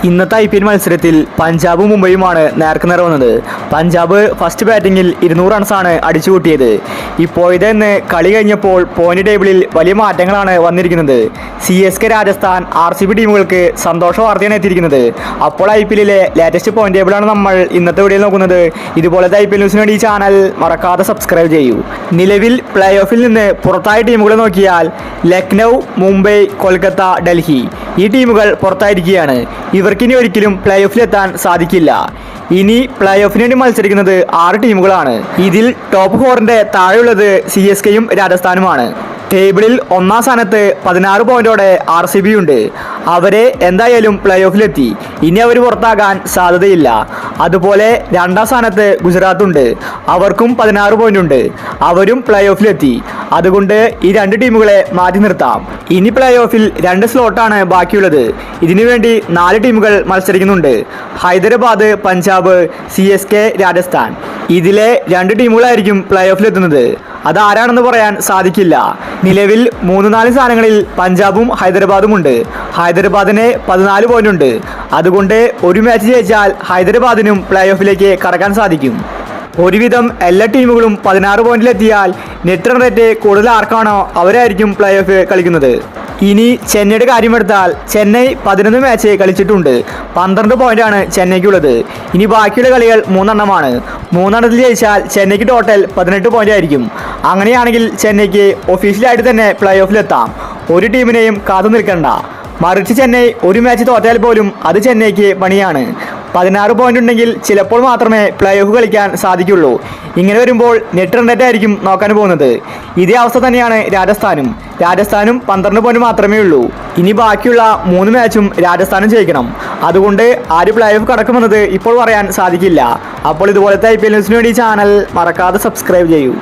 ഇന്നത്തെ IPL മത്സരത്തിൽ പഞ്ചാബും മുംബൈയുമാണ് നേർക്കുനേർ വന്നത്. പഞ്ചാബ് ഫസ്റ്റ് ബാറ്റിംഗിൽ 200 റൺസാണ് അടിച്ചുകൂട്ടിയത്. ഇപ്പോഴത്തെ കളി കഴിഞ്ഞപ്പോൾ പോയിന്റ് ടേബിളിൽ വലിയ മാറ്റങ്ങളാണ് വന്നിരിക്കുന്നത്. CSK, രാജസ്ഥാൻ, RCB ടീമുകൾക്ക് സന്തോഷ വാർത്തയാണ് എത്തിയിരിക്കുന്നത്. അപ്പോൾ IPLിലെ ലേറ്റസ്റ്റ് പോയിന്റ് ടേബിളാണ് നമ്മൾ ഇന്നത്തെ വീഡിയോയിൽ നോക്കുന്നത്. ഇതുപോലത്തെ IPL ന്യൂസിന് വേണ്ടി ഈ ചാനൽ മറക്കാതെ സബ്സ്ക്രൈബ് ചെയ്യൂ. നിലവിൽ പ്ലേ ഓഫിൽ നിന്ന് പുറത്തായ ടീമുകളെ നോക്കിയാൽ ലക്നൗ, മുംബൈ, കൊൽക്കത്ത, ഡൽഹി ഈ ടീമുകൾ പുറത്തായിരിക്കുകയാണ്. ഇവർക്കിനി ഒരിക്കലും പ്ലേ ഓഫിലെത്താൻ സാധിക്കില്ല. ഇനി പ്ലേ ഓഫിന് വേണ്ടി മത്സരിക്കുന്നത് 6 ടീമുകളാണ്. ഇതിൽ ടോപ്പ് 4ന്റെ താഴെയുള്ളത് CSKയും രാജസ്ഥാനുമാണ്. ടേബിളിൽ ഒന്നാം സ്ഥാനത്ത് 16 പോയിന്റോടെ RCB ഉണ്ട്. അവരെ എന്തായാലും പ്ലേ ഓഫിലെത്തി. ഇനി അവർ പുറത്താകാൻ സാധ്യതയില്ല. അതുപോലെ രണ്ടാം സ്ഥാനത്ത് ഗുജറാത്ത് ഉണ്ട്. അവർക്കും 16 പോയിന്റ് ഉണ്ട്. അവരും പ്ലേ ഓഫിലെത്തി. അതുകൊണ്ട് ഈ 2 ടീമുകളെ മാറ്റി നിർത്താം. ഇനി പ്ലേ ഓഫിൽ 2 സ്ലോട്ടാണ് ബാക്കിയുള്ളത്. ഇതിനുവേണ്ടി 4 ടീമുകൾ മത്സരിക്കുന്നുണ്ട്. ഹൈദരാബാദ്, പഞ്ചാബ്, CSK, രാജസ്ഥാൻ. ഇതിലെ 2 ടീമുകളായിരിക്കും പ്ലേ ഓഫിലെത്തുന്നത്. അതാരാണെന്ന് പറയാൻ സാധിക്കില്ല. നിലവിൽ 3-4 സ്ഥാനങ്ങളിൽ പഞ്ചാബും ഹൈദരാബാദും ഉണ്ട്. ഹൈദരാബാദിന് 14 പോയിന്റ് ഉണ്ട്. അതുകൊണ്ട് ഒരു മാച്ച് ജയിച്ചാൽ ഹൈദരാബാദിനും പ്ലേ ഓഫിലേക്ക് കടക്കാൻ സാധിക്കും. ഒരുവിധം എല്ലാ ടീമുകളും 16 പോയിന്റിലെത്തിയാൽ നെറ്റ് റൺ റേറ്റ് കൂടുതൽ ആർക്കാണോ അവരായിരിക്കും പ്ലേ ഓഫ് കളിക്കുന്നത്. ഇനി ചെന്നൈയുടെ കാര്യമെടുത്താൽ ചെന്നൈ 11 മാച്ച് കളിച്ചിട്ടുണ്ട്. 12 പോയിന്റാണ് ചെന്നൈക്കുള്ളത്. ഇനി ബാക്കിയുള്ള കളികൾ 3 എണ്ണമാണ്. 3 എണ്ണത്തിൽ ജയിച്ചാൽ ചെന്നൈക്ക് ടോട്ടൽ 18 പോയിന്റ് ആയിരിക്കും. അങ്ങനെയാണെങ്കിൽ ചെന്നൈക്ക് ഒഫീഷ്യലായിട്ട് തന്നെ പ്ലേ ഓഫിലെത്താം. ഒരു ടീമിനെയും കാത്തു നിൽക്കണ്ട. മറിച്ച് ചെന്നൈ ഒരു മാച്ച് തോറ്റാൽ പോലും അത് ചെന്നൈക്ക് പണിയാണ്. 16 പോയിന്റ് ഉണ്ടെങ്കിൽ ചിലപ്പോൾ മാത്രമേ പ്ലേ ഓഫ് കളിക്കാൻ സാധിക്കുള്ളൂ. ഇങ്ങനെ വരുമ്പോൾ നെറ്റ് റൺ റേറ്റ് ആയിരിക്കും നോക്കാൻ പോകുന്നത്. ഇതേ അവസ്ഥ തന്നെയാണ് രാജസ്ഥാനും. 12 പോയിന്റ് മാത്രമേ ഉള്ളൂ. ഇനി ബാക്കിയുള്ള 3 മാച്ചും രാജസ്ഥാനും ജയിക്കണം. അതുകൊണ്ട് ആര് പ്ലേ ഓഫ് കടക്കുമെന്നത് ഇപ്പോൾ പറയാൻ സാധിക്കില്ല. അപ്പോൾ ഇതുപോലത്തെ IPL ന്യൂസിന് വേണ്ടി ചാനൽ മറക്കാതെ സബ്സ്ക്രൈബ് ചെയ്യൂ.